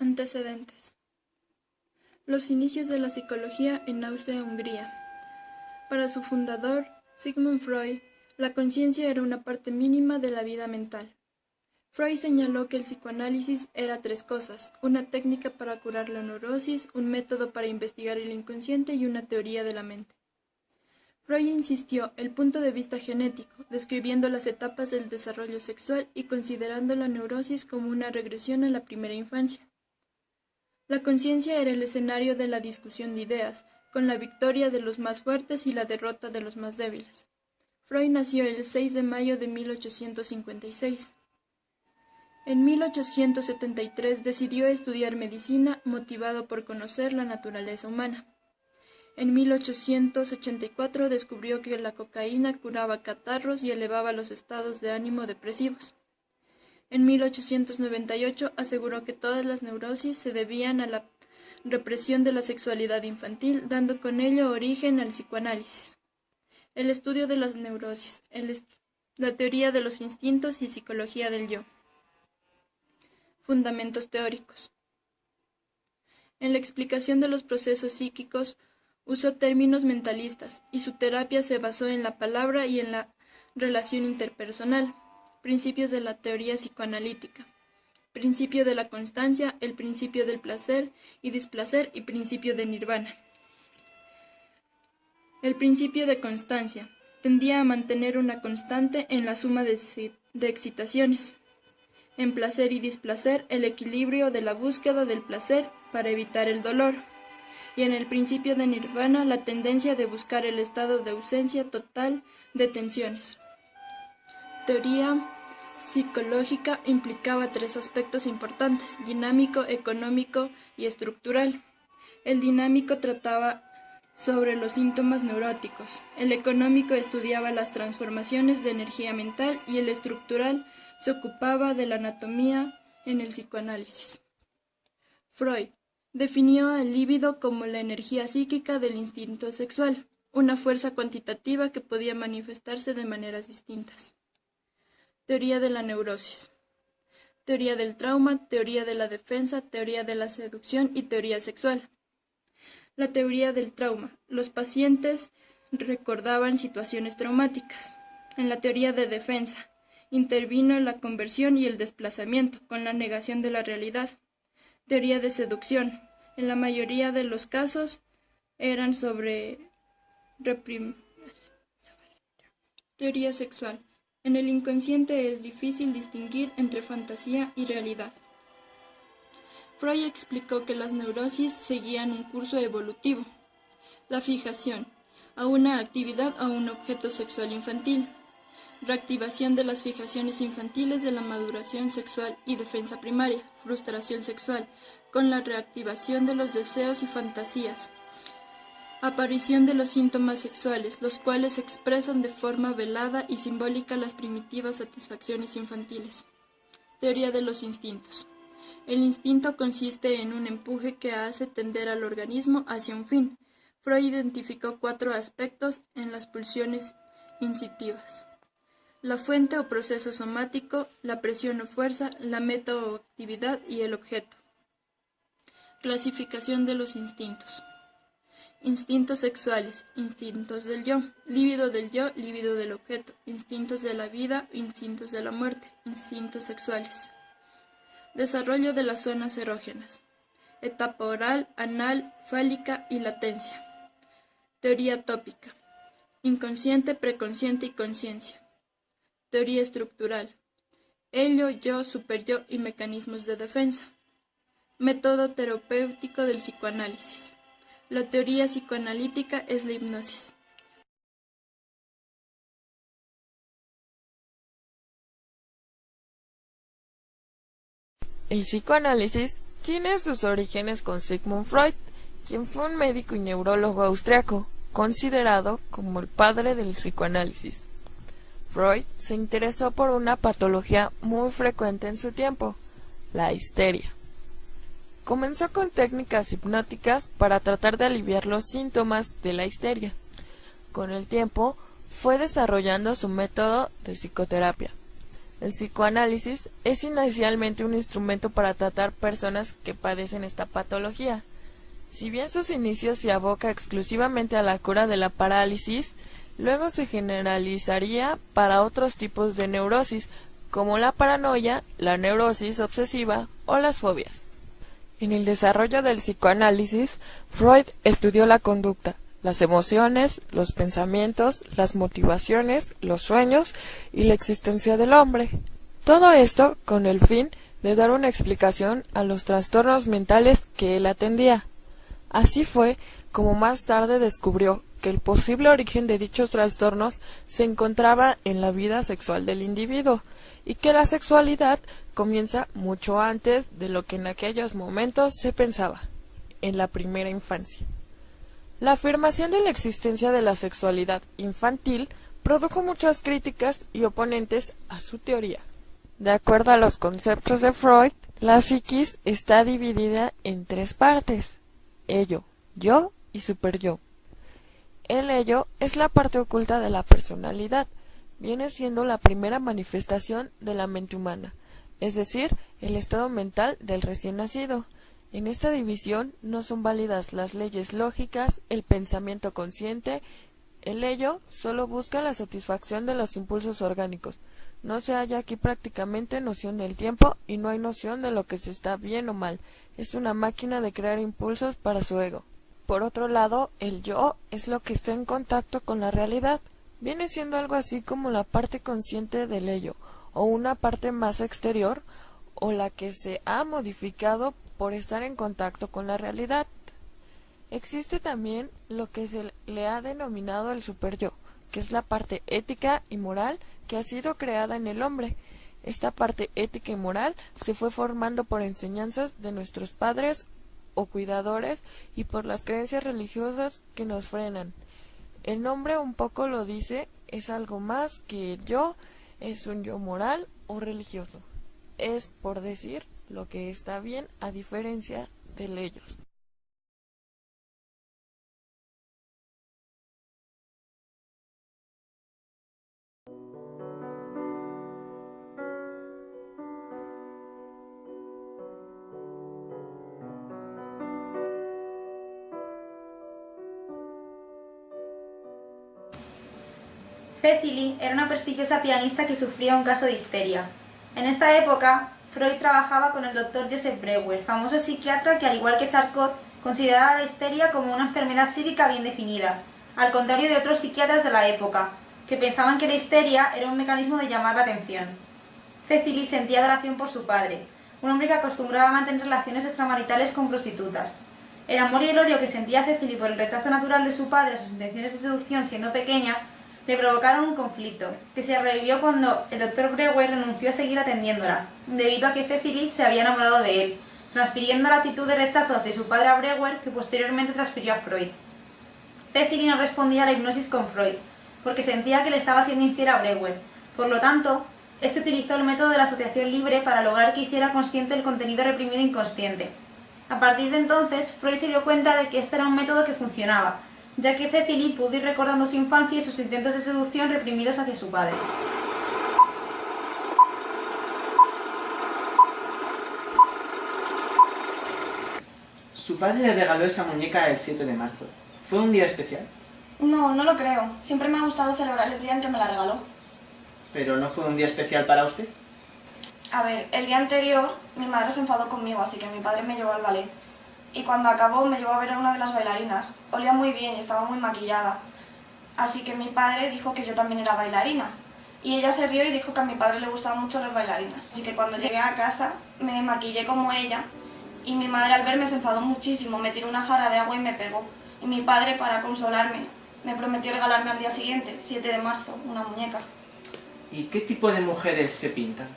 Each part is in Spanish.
Antecedentes. Los inicios de la psicología en Austria-Hungría. Para su fundador, Sigmund Freud, la conciencia era una parte mínima de la vida mental. Freud señaló que el psicoanálisis era tres cosas: una técnica para curar la neurosis, un método para investigar el inconsciente y una teoría de la mente. Freud insistió el punto de vista genético, describiendo las etapas del desarrollo sexual y considerando la neurosis como una regresión a la primera infancia. La conciencia era el escenario de la discusión de ideas, con la victoria de los más fuertes y la derrota de los más débiles. Freud nació el 6 de mayo de 1856. En 1873 decidió estudiar medicina, motivado por conocer la naturaleza humana. En 1884 descubrió que la cocaína curaba catarros y elevaba los estados de ánimo depresivos. En 1898 aseguró que todas las neurosis se debían a la represión de la sexualidad infantil, dando con ello origen al psicoanálisis. El estudio de las neurosis, la teoría de los instintos y psicología del yo. Fundamentos teóricos. En la explicación de los procesos psíquicos usó términos mentalistas y su terapia se basó en la palabra y en la relación interpersonal. Principios de la teoría psicoanalítica. Principio de la constancia, el principio del placer y displacer y principio de nirvana. El principio de constancia tendía a mantener una constante en la suma de excitaciones. En placer y displacer, el equilibrio de la búsqueda del placer para evitar el dolor. Y en el principio de nirvana, la tendencia de buscar el estado de ausencia total de tensiones. Teoría psicológica implicaba tres aspectos importantes: dinámico, económico y estructural. El dinámico trataba sobre los síntomas neuróticos, el económico estudiaba las transformaciones de energía mental y el estructural se ocupaba de la anatomía en el psicoanálisis. Freud definió al líbido como la energía psíquica del instinto sexual, una fuerza cuantitativa que podía manifestarse de maneras distintas. Teoría de la neurosis. Teoría del trauma, teoría de la defensa, teoría de la seducción y teoría sexual. La teoría del trauma. Los pacientes recordaban situaciones traumáticas. En la teoría de defensa, intervino la conversión y el desplazamiento, con la negación de la realidad. Teoría de seducción. En la mayoría de los casos eran sobre Teoría sexual. En el inconsciente es difícil distinguir entre fantasía y realidad. Freud explicó que las neurosis seguían un curso evolutivo. La fijación a una actividad o a un objeto sexual infantil. Reactivación de las fijaciones infantiles de la maduración sexual y defensa primaria. Frustración sexual, con la reactivación de los deseos y fantasías. Aparición de los síntomas sexuales, los cuales expresan de forma velada y simbólica las primitivas satisfacciones infantiles. Teoría de los instintos. El instinto consiste en un empuje que hace tender al organismo hacia un fin. Freud identificó 4 aspectos en las pulsiones instintivas: la fuente o proceso somático, la presión o fuerza, la meta o actividad y el objeto. Clasificación de los instintos. Instintos sexuales, instintos del yo, líbido del yo, líbido del objeto, instintos de la vida, instintos de la muerte, instintos sexuales. Desarrollo de las zonas erógenas. Etapa oral, anal, fálica y latencia. Teoría tópica. Inconsciente, preconsciente y conciencia. Teoría estructural. Ello, yo, superyo y mecanismos de defensa. Método terapéutico del psicoanálisis. La teoría psicoanalítica es la hipnosis. El psicoanálisis tiene sus orígenes con Sigmund Freud, quien fue un médico y neurólogo austriaco, considerado como el padre del psicoanálisis. Freud se interesó por una patología muy frecuente en su tiempo, la histeria. Comenzó con técnicas hipnóticas para tratar de aliviar los síntomas de la histeria. Con el tiempo, fue desarrollando su método de psicoterapia. El psicoanálisis es inicialmente un instrumento para tratar personas que padecen esta patología. Si bien sus inicios se aboca exclusivamente a la cura de la parálisis, luego se generalizaría para otros tipos de neurosis, como la paranoia, la neurosis obsesiva o las fobias. En el desarrollo del psicoanálisis, Freud estudió la conducta, las emociones, los pensamientos, las motivaciones, los sueños y la existencia del hombre. Todo esto con el fin de dar una explicación a los trastornos mentales que él atendía. Así fue como más tarde descubrió que el posible origen de dichos trastornos se encontraba en la vida sexual del individuo y que la sexualidad comienza mucho antes de lo que en aquellos momentos se pensaba, en la primera infancia. La afirmación de la existencia de la sexualidad infantil produjo muchas críticas y oponentes a su teoría. De acuerdo a los conceptos de Freud, la psiquis está dividida en tres partes: ello, yo y superyo. El ello es la parte oculta de la personalidad, viene siendo la primera manifestación de la mente humana, es decir, el estado mental del recién nacido. En esta división no son válidas las leyes lógicas, el pensamiento consciente. El ello solo busca la satisfacción de los impulsos orgánicos. No se halla aquí prácticamente noción del tiempo y no hay noción de lo que se está bien o mal. Es una máquina de crear impulsos para su ego. Por otro lado, el yo es lo que está en contacto con la realidad. Viene siendo algo así como la parte consciente del ello, o una parte más exterior, o la que se ha modificado por estar en contacto con la realidad. Existe también lo que se le ha denominado el superyo, que es la parte ética y moral que ha sido creada en el hombre. Esta parte ética y moral se fue formando por enseñanzas de nuestros padres o cuidadores y por las creencias religiosas que nos frenan. El nombre un poco lo dice, es algo más que el yo, es un yo moral o religioso. Es, por decir, lo que está bien a diferencia del ellos. Cecily era una prestigiosa pianista que sufría un caso de histeria. En esta época, Freud trabajaba con el doctor Joseph Breuer, famoso psiquiatra que, al igual que Charcot, consideraba la histeria como una enfermedad psíquica bien definida, al contrario de otros psiquiatras de la época, que pensaban que la histeria era un mecanismo de llamar la atención. Cecily sentía adoración por su padre, un hombre que acostumbraba a mantener relaciones extramaritales con prostitutas. El amor y el odio que sentía Cecily por el rechazo natural de su padre a sus intenciones de seducción siendo pequeña le provocaron un conflicto, que se revivió cuando el doctor Breuer renunció a seguir atendiéndola, debido a que Cecily se había enamorado de él, transfiriendo la actitud de rechazo de su padre a Breuer, que posteriormente transfirió a Freud. Cecily no respondía a la hipnosis con Freud, porque sentía que le estaba siendo infiel a Breuer. Por lo tanto, este utilizó el método de la asociación libre para lograr que hiciera consciente el contenido reprimido inconsciente. A partir de entonces, Freud se dio cuenta de que este era un método que funcionaba, ya que Cecily pudo ir recordando su infancia y sus intentos de seducción reprimidos hacia su padre. Su padre le regaló esa muñeca el 7 de marzo. ¿Fue un día especial? No, no lo creo. Siempre me ha gustado celebrar el día en que me la regaló. ¿Pero no fue un día especial para usted? A ver, el día anterior mi madre se enfadó conmigo, así que mi padre me llevó al ballet. Y cuando acabó me llevó a ver a una de las bailarinas. Olía muy bien y estaba muy maquillada. Así que mi padre dijo que yo también era bailarina. Y ella se rió y dijo que a mi padre le gustaban mucho las bailarinas. Así que cuando llegué a casa me maquillé como ella y mi madre al verme se enfadó muchísimo, me tiró una jarra de agua y me pegó. Y mi padre, para consolarme, me prometió regalarme al día siguiente, 7 de marzo, una muñeca. ¿Y qué tipo de mujeres se pintan?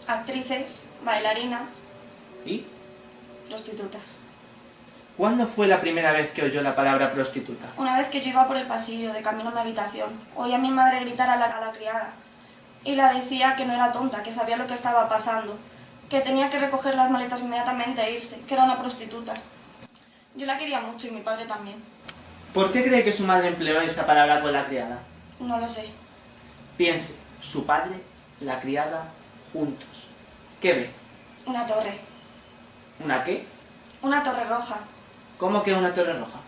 Actrices, bailarinas, ¿Y? prostitutas. ¿Cuándo fue la primera vez que oyó la palabra prostituta? Una vez que yo iba por el pasillo de camino a mi habitación, oí a mi madre gritar a la criada y la decía que no era tonta, que sabía lo que estaba pasando, que tenía que recoger las maletas inmediatamente e irse, que era una prostituta. Yo la quería mucho y mi padre también. ¿Por qué cree que su madre empleó esa palabra con la criada? No lo sé. Piense, su padre la criada, juntos. ¿Qué ve? Una torre. ¿Una qué? Una torre roja. ¿Cómo que una torre roja?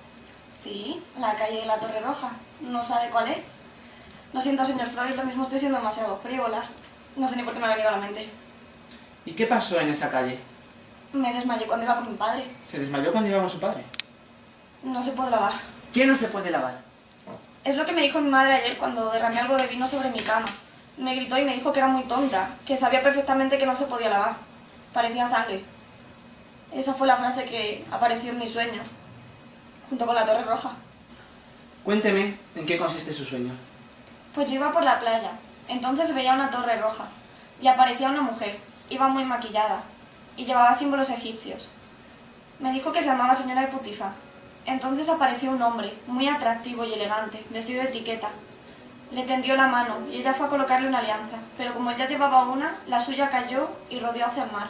Sí, la calle de la Torre Roja. ¿No sabe cuál es? Lo siento, señor Freud, lo mismo estoy siendo demasiado frívola. No sé ni por qué me ha venido a la mente. ¿Y qué pasó en esa calle? Me desmayé cuando iba con mi padre. ¿Se desmayó cuando iba con su padre? No se puede lavar. ¿Quién no se puede lavar? Es lo que me dijo mi madre ayer cuando derramé algo de vino sobre mi cama. Me gritó y me dijo que era muy tonta, que sabía perfectamente que no se podía lavar. Parecía sangre. Esa fue la frase que apareció en mi sueño, junto con la Torre Roja. Cuénteme en qué consiste su sueño. Pues yo iba por la playa, entonces veía una torre roja y aparecía una mujer, iba muy maquillada y llevaba símbolos egipcios. Me dijo que se llamaba señora de Putifar. Entonces apareció un hombre, muy atractivo y elegante, vestido de etiqueta. Le tendió la mano y ella fue a colocarle una alianza, pero como él ya llevaba una, la suya cayó y rodeó hacia el mar.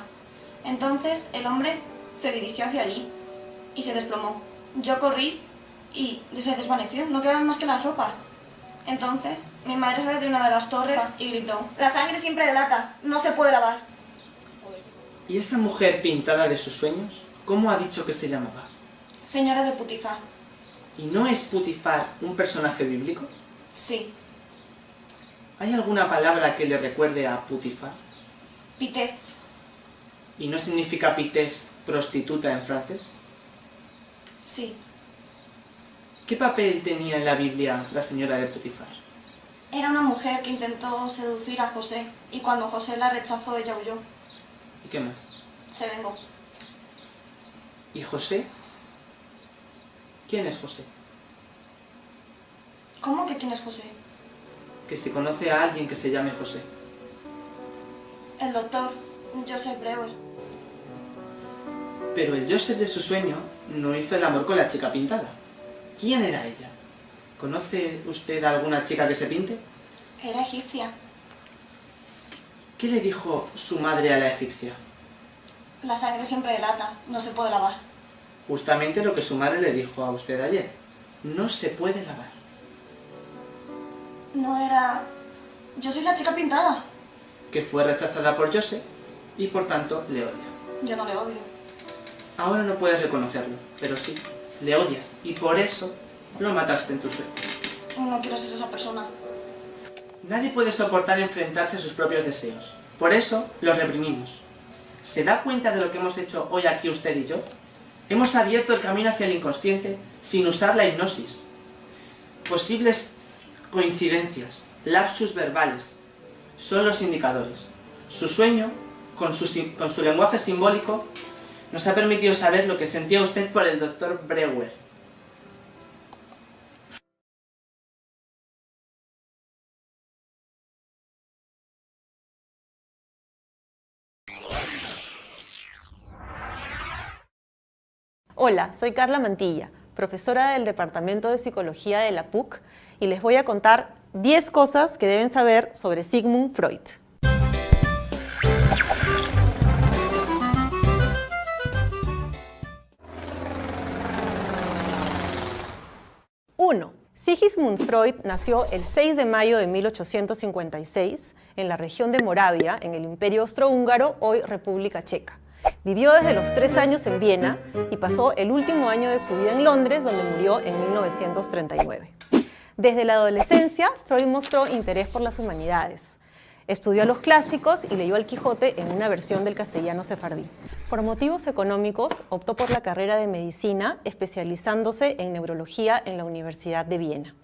Entonces el hombre se dirigió hacia allí y se desplomó. Yo corrí y se desvaneció, no quedaban más que las ropas. Entonces mi madre salió de una de las torres y gritó: «La sangre siempre delata, no se puede lavar». ¿Y esa mujer pintada de sus sueños, cómo ha dicho que se llamaba? Señora de Putifar. ¿Y no es Putifar un personaje bíblico? Sí. ¿Hay alguna palabra que le recuerde a Putifar? Pitef. ¿Y no significa Pitef prostituta en francés? Sí. ¿Qué papel tenía en la Biblia la señora de Putifar? Era una mujer que intentó seducir a José y cuando José la rechazó ella huyó. ¿Y qué más? Se vengó. ¿Y José? ¿Quién es José? ¿Cómo que quién es José? Que se conoce a alguien que se llame José. El doctor Joseph Breuer. Pero el Joseph de su sueño no hizo el amor con la chica pintada. ¿Quién era ella? ¿Conoce usted a alguna chica que se pinte? Era egipcia. ¿Qué le dijo su madre a la egipcia? La sangre siempre delata, no se puede lavar. Justamente lo que su madre le dijo a usted ayer. No se puede lavar. No era... Yo soy la chica pintada. Que fue rechazada por Joseph y por tanto le odia. Yo no le odio. Ahora no puedes reconocerlo, pero sí, le odias y por eso lo mataste en tu sueño. No quiero ser esa persona. Nadie puede soportar enfrentarse a sus propios deseos. Por eso los reprimimos. ¿Se da cuenta de lo que hemos hecho hoy aquí usted y yo? Hemos abierto el camino hacia el inconsciente sin usar la hipnosis. Posibles coincidencias, lapsus verbales, son los indicadores. Su sueño, con su lenguaje simbólico, nos ha permitido saber lo que sentía usted por el doctor Breuer. Hola, soy Carla Mantilla, profesora del Departamento de Psicología de la PUC, y les voy a contar 10 cosas que deben saber sobre Sigmund Freud. Uno. Sigismund Freud nació el 6 de mayo de 1856 en la región de Moravia, en el Imperio Austrohúngaro, hoy República Checa. Vivió desde los 3 años en Viena y pasó el último año de su vida en Londres, donde murió en 1939. Desde la adolescencia, Freud mostró interés por las humanidades. Estudió a los clásicos y leyó al Quijote en una versión del castellano sefardí. Por motivos económicos, optó por la carrera de medicina, especializándose en neurología en la Universidad de Viena.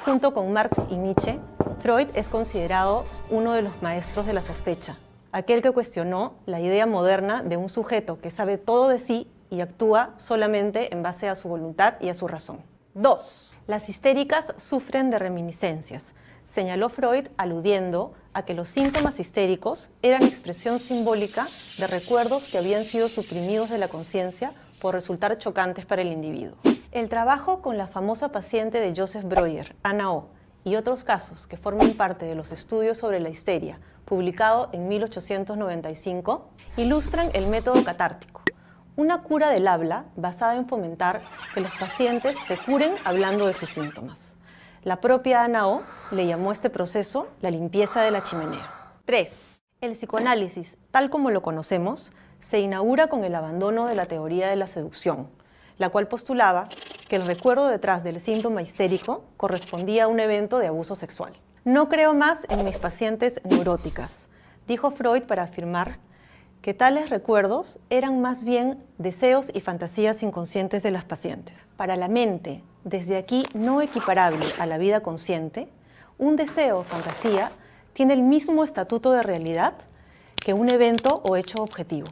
Junto con Marx y Nietzsche, Freud es considerado uno de los maestros de la sospecha, aquel que cuestionó la idea moderna de un sujeto que sabe todo de sí y actúa solamente en base a su voluntad y a su razón. 2. Las histéricas sufren de reminiscencias, señaló Freud aludiendo a que los síntomas histéricos eran expresión simbólica de recuerdos que habían sido suprimidos de la conciencia por resultar chocantes para el individuo. El trabajo con la famosa paciente de Joseph Breuer, Anna O, y otros casos que forman parte de los estudios sobre la histeria, publicado en 1895, ilustran el método catártico, una cura del habla basada en fomentar que los pacientes se curen hablando de sus síntomas. La propia Anna O le llamó a este proceso la limpieza de la chimenea. 3. El psicoanálisis, tal como lo conocemos, se inaugura con el abandono de la teoría de la seducción, la cual postulaba que el recuerdo detrás del síntoma histérico correspondía a un evento de abuso sexual. No creo más en mis pacientes neuróticas, dijo Freud para afirmar que tales recuerdos eran más bien deseos y fantasías inconscientes de las pacientes. Para la mente, desde aquí no equiparable a la vida consciente, un deseo o fantasía tiene el mismo estatuto de realidad que un evento o hecho objetivo.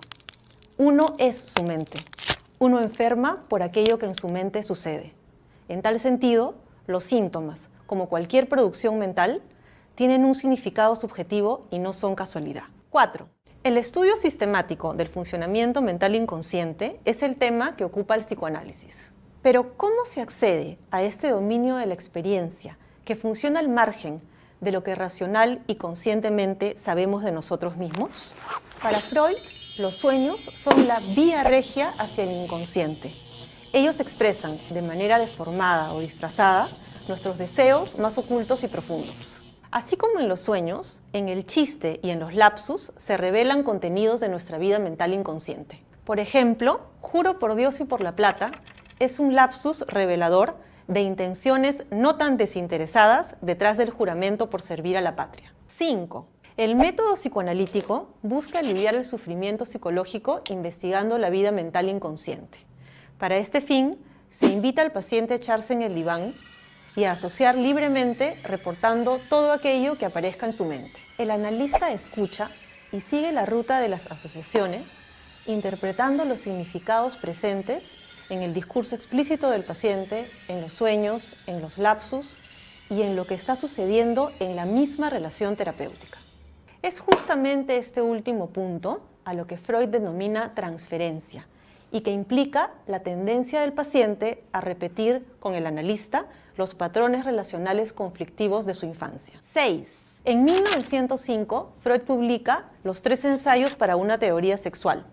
Uno es su mente. Uno enferma por aquello que en su mente sucede. En tal sentido, los síntomas, como cualquier producción mental, tienen un significado subjetivo y no son casualidad. 4. El estudio sistemático del funcionamiento mental inconsciente es el tema que ocupa el psicoanálisis. Pero, ¿cómo se accede a este dominio de la experiencia que funciona al margen de lo que racional y conscientemente sabemos de nosotros mismos? Para Freud, los sueños son la vía regia hacia el inconsciente. Ellos expresan de manera deformada o disfrazada nuestros deseos más ocultos y profundos. Así como en los sueños, en el chiste y en los lapsus se revelan contenidos de nuestra vida mental inconsciente. Por ejemplo, juro por Dios y por la plata es un lapsus revelador de intenciones no tan desinteresadas detrás del juramento por servir a la patria. 5. El método psicoanalítico busca aliviar el sufrimiento psicológico investigando la vida mental inconsciente. Para este fin, se invita al paciente a echarse en el diván y a asociar libremente reportando todo aquello que aparezca en su mente. El analista escucha y sigue la ruta de las asociaciones, interpretando los significados presentes en el discurso explícito del paciente, en los sueños, en los lapsus y en lo que está sucediendo en la misma relación terapéutica. Es justamente este último punto a lo que Freud denomina transferencia y que implica la tendencia del paciente a repetir con el analista los patrones relacionales conflictivos de su infancia. 6. En 1905, Freud publica Los 3 ensayos para una teoría sexual,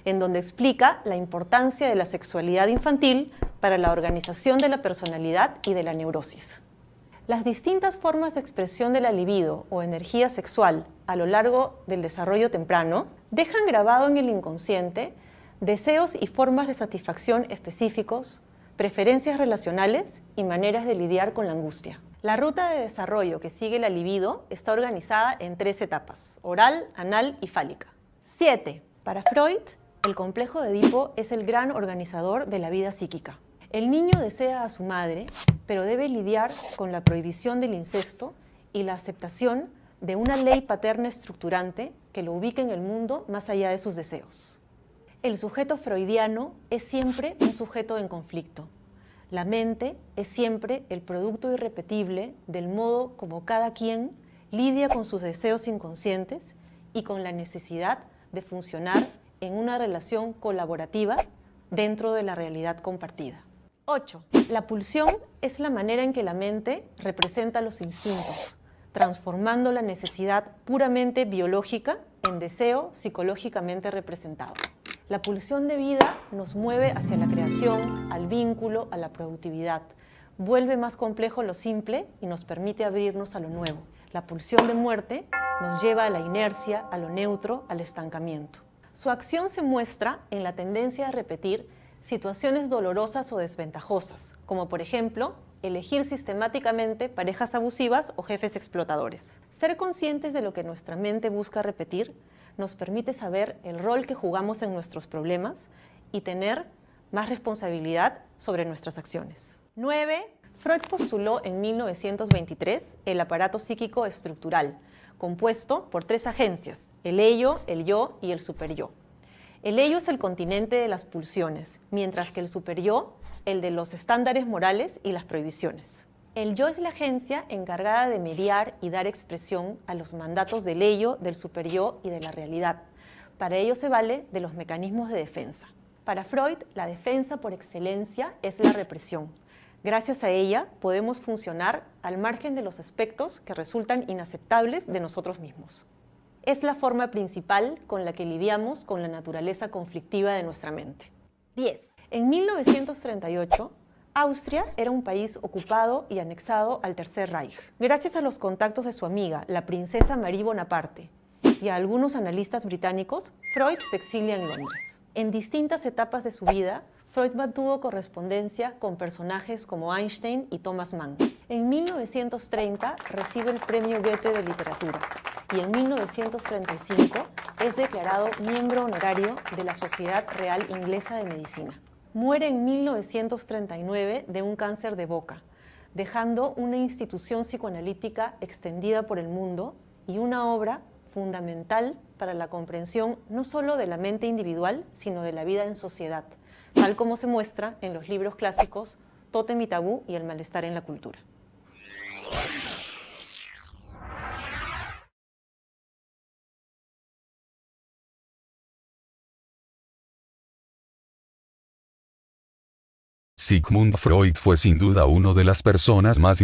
en donde explica la importancia de la sexualidad infantil para la organización de la personalidad y de la neurosis. Las distintas formas de expresión de la libido o energía sexual a lo largo del desarrollo temprano dejan grabado en el inconsciente deseos y formas de satisfacción específicos, preferencias relacionales y maneras de lidiar con la angustia. La ruta de desarrollo que sigue la libido está organizada en 3 etapas: oral, anal y fálica. 7. Para Freud, el complejo de Edipo es el gran organizador de la vida psíquica. El niño desea a su madre, pero debe lidiar con la prohibición del incesto y la aceptación de una ley paterna estructurante que lo ubique en el mundo más allá de sus deseos. El sujeto freudiano es siempre un sujeto en conflicto. La mente es siempre el producto irrepetible del modo como cada quien lidia con sus deseos inconscientes y con la necesidad de funcionar en una relación colaborativa dentro de la realidad compartida. 8. La pulsión es la manera en que la mente representa los instintos, transformando la necesidad puramente biológica en deseo psicológicamente representado. La pulsión de vida nos mueve hacia la creación, al vínculo, a la productividad. Vuelve más complejo lo simple y nos permite abrirnos a lo nuevo. La pulsión de muerte nos lleva a la inercia, a lo neutro, al estancamiento. Su acción se muestra en la tendencia a repetir situaciones dolorosas o desventajosas, como por ejemplo, elegir sistemáticamente parejas abusivas o jefes explotadores. Ser conscientes de lo que nuestra mente busca repetir nos permite saber el rol que jugamos en nuestros problemas y tener más responsabilidad sobre nuestras acciones. 9. Freud postuló en 1923 el aparato psíquico estructural, compuesto por 3 agencias: el ello, el yo y el superyo. El ello es el continente de las pulsiones, mientras que el superyo, el de los estándares morales y las prohibiciones. El yo es la agencia encargada de mediar y dar expresión a los mandatos del ello, del superyo y de la realidad. Para ello se vale de los mecanismos de defensa. Para Freud, la defensa por excelencia es la represión. Gracias a ella podemos funcionar al margen de los aspectos que resultan inaceptables de nosotros mismos. Es la forma principal con la que lidiamos con la naturaleza conflictiva de nuestra mente. 10. En 1938, Austria era un país ocupado y anexado al Tercer Reich. Gracias a los contactos de su amiga, la princesa Marie Bonaparte, y a algunos analistas británicos, Freud se exilia en Londres. En distintas etapas de su vida, Freud mantuvo correspondencia con personajes como Einstein y Thomas Mann. En 1930 recibe el Premio Goethe de Literatura y en 1935 es declarado miembro honorario de la Sociedad Real Inglesa de Medicina. Muere en 1939 de un cáncer de boca, dejando una institución psicoanalítica extendida por el mundo y una obra fundamental para la comprensión no solo de la mente individual, sino de la vida en sociedad, tal como se muestra en los libros clásicos Tótem y Tabú y El malestar en la cultura. Sigmund Freud fue sin duda una de las personas más